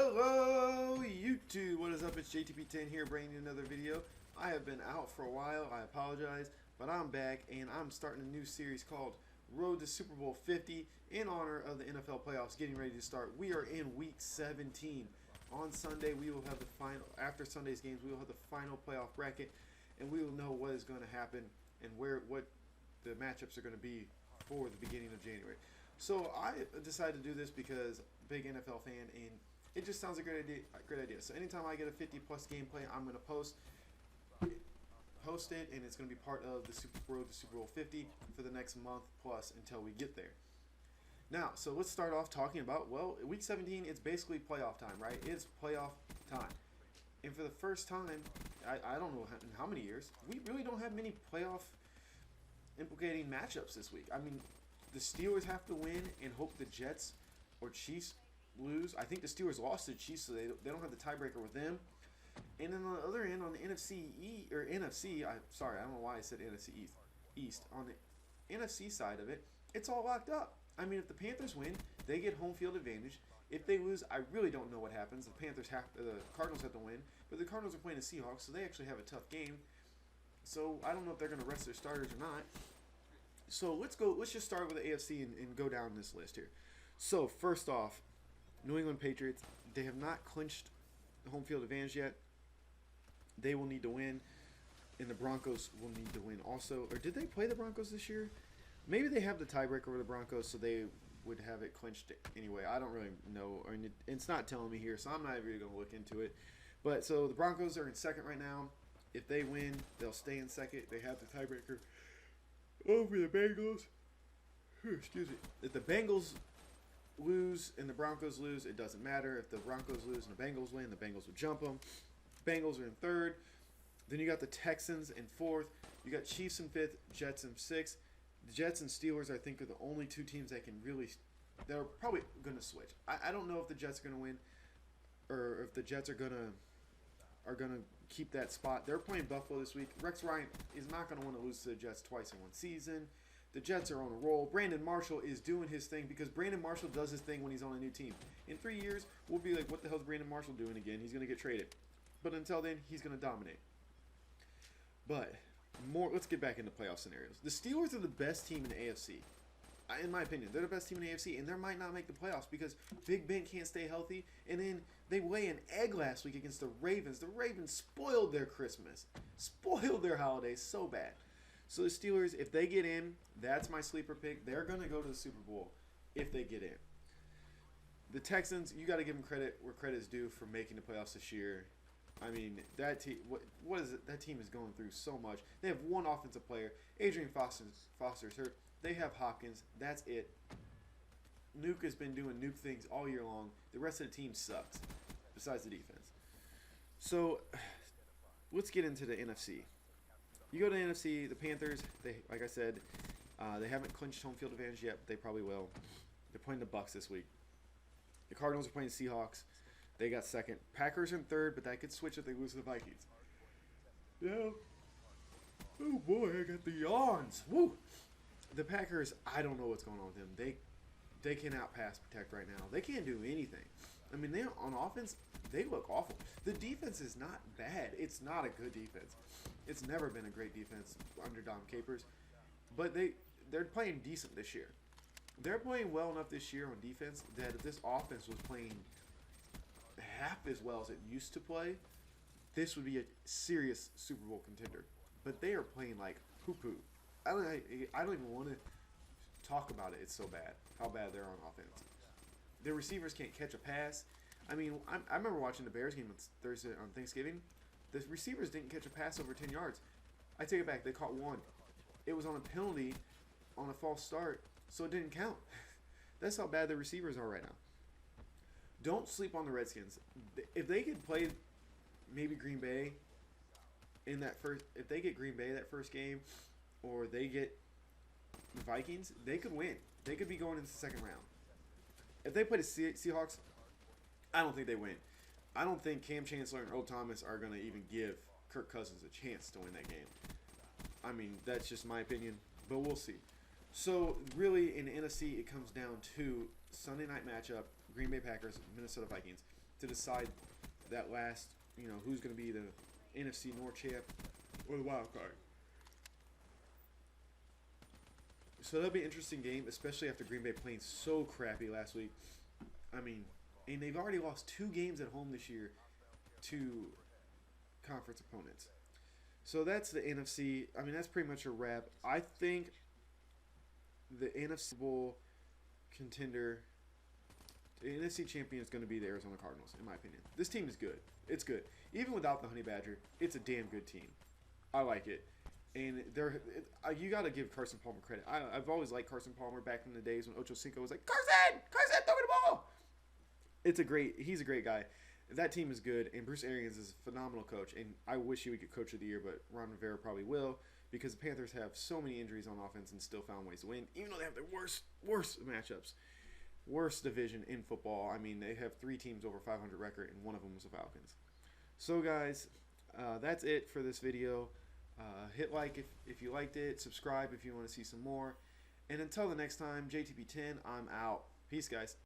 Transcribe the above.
Hello YouTube, what is up? It's JTP10 here bringing you another video. I have been out for a while, I apologize, but I'm back and I'm starting a new series called Road to Super Bowl 50 in honor of the NFL playoffs getting ready to start. We are in week 17. On Sunday we will have the final, after Sunday's games, we will have the final playoff bracket and we will know what is going to happen and what the matchups are going to be for the beginning of January. So I decided to do this because big NFL fan and it just sounds like a great idea. So anytime I get a 50+ gameplay, I'm going to post it, and it's going to be part of the Road to Super Bowl 50 for the next month plus until we get there. Now, so let's start off talking about, well, week 17, it's basically playoff time, right? It's playoff time. And for the first time, I don't know in how many years, we really don't have many playoff implicating matchups this week. I mean, the Steelers have to win and hope the Jets or Chiefs lose. I think the Steelers lost to the Chiefs, so they don't have the tiebreaker with them. And then on the other end, on the NFC, sorry, I don't know why I said NFC East. On the NFC side of it, it's all locked up. I mean, if the Panthers win, they get home field advantage. If they lose, I really don't know what happens. The Cardinals have to win, but the Cardinals are playing the Seahawks, so they actually have a tough game. So I don't know if they're going to rest their starters or not. So let's just start with the AFC and go down this list here. So first off, New England Patriots, they have not clinched home field advantage yet. They will need to win, and the Broncos will need to win also. Or did they play the Broncos this year? Maybe they have the tiebreaker over the Broncos, so they would have it clinched anyway. I don't really know. I mean, it's not telling me here, so I'm not really going to look into it. But so the Broncos are in second right now. If they win, they'll stay in second. They have the tiebreaker over the Bengals. Excuse me. If the Bengals lose and the Broncos lose, it doesn't matter. If the Broncos lose and the Bengals win, the Bengals will jump them. Bengals are in third. Then you got the Texans in fourth. You got Chiefs in fifth, Jets in sixth. The Jets and Steelers, I think, are the only two teams that can really, they're probably going to switch. I don't know if the Jets are going to win or if the Jets are going to keep that spot. They're playing Buffalo this week. Rex Ryan is not going to want to lose to the Jets twice in one season. The Jets are on a roll. Brandon Marshall is doing his thing because Brandon Marshall does his thing when he's on a new team. In 3 years, we'll be like, what the hell is Brandon Marshall doing again? He's going to get traded. But until then, he's going to dominate. But let's get back into playoff scenarios. The Steelers are the best team in the AFC. In my opinion, they're the best team in the AFC, and they might not make the playoffs because Big Ben can't stay healthy. And then they lay an egg last week against the Ravens. The Ravens spoiled their Christmas, spoiled their holidays so bad. So the Steelers, if they get in, that's my sleeper pick. They're going to go to the Super Bowl if they get in. The Texans, you got to give them credit where credit is due for making the playoffs this year. I mean, that team, what is it? That team is going through so much. They have one offensive player. Adrian Foster's hurt. They have Hopkins. That's it. Nuke has been doing Nuke things all year long. The rest of the team sucks, besides the defense. So, let's get into the NFC. You go to the NFC, the Panthers, like I said, they haven't clinched home field advantage yet, but they probably will. They're playing the Bucs this week. The Cardinals are playing the Seahawks. They got second. Packers in third, but that could switch if they lose to the Vikings. Yeah. Oh boy, I got the yawns. Woo! The Packers, I don't know what's going on with them. They cannot pass protect right now. They can't do anything. I mean, they're on offense, they look awful. The defense is not bad. It's not a good defense. It's never been a great defense under Dom Capers. But they're playing decent this year. They're playing well enough this year on defense that if this offense was playing half as well as it used to play, this would be a serious Super Bowl contender. But they are playing like poo-poo. I don't even want to talk about it. It's so bad how bad they're on offense. Their receivers can't catch a pass. I mean, I remember watching the Bears game on Thanksgiving. The receivers didn't catch a pass over 10 yards. I take it back. They caught one. It was on a penalty on a false start, so it didn't count. That's how bad the receivers are right now. Don't sleep on the Redskins. If they could play maybe Green Bay in that first, if they get Green Bay that first game, or they get the Vikings, they could win. They could be going into the second round. If they play the Seahawks, I don't think they win. I don't think Cam Chancellor and Earl Thomas are going to even give Kirk Cousins a chance to win that game. I mean, that's just my opinion, but we'll see. So, really, in the NFC, it comes down to Sunday night matchup, Green Bay Packers, Minnesota Vikings. to decide that last, who's going to be the NFC North champ or the wild card. So that'll be an interesting game, especially after Green Bay playing so crappy last week. I mean, and they've already lost 2 games at home this year to conference opponents. So that's the NFC. I mean, that's pretty much a wrap. I think the NFC Bowl contender, the NFC champion is going to be the Arizona Cardinals, in my opinion. This team is good. It's good. Even without the Honey Badger, it's a damn good team. I like it. And you got to give Carson Palmer credit. I've always liked Carson Palmer back in the days when Ocho Cinco was like, Carson, throw me the ball. He's a great guy. That team is good, and Bruce Arians is a phenomenal coach, and I wish he would get Coach of the Year, but Ron Rivera probably will, because the Panthers have so many injuries on offense and still found ways to win, even though they have the worst matchups, worst division in football. I mean, they have 3 teams over 500 record, and one of them was the Falcons. So, guys, that's it for this video. Hit like if you liked it, subscribe if you want to see some more, and until the next time, JTP10, I'm out. Peace, guys.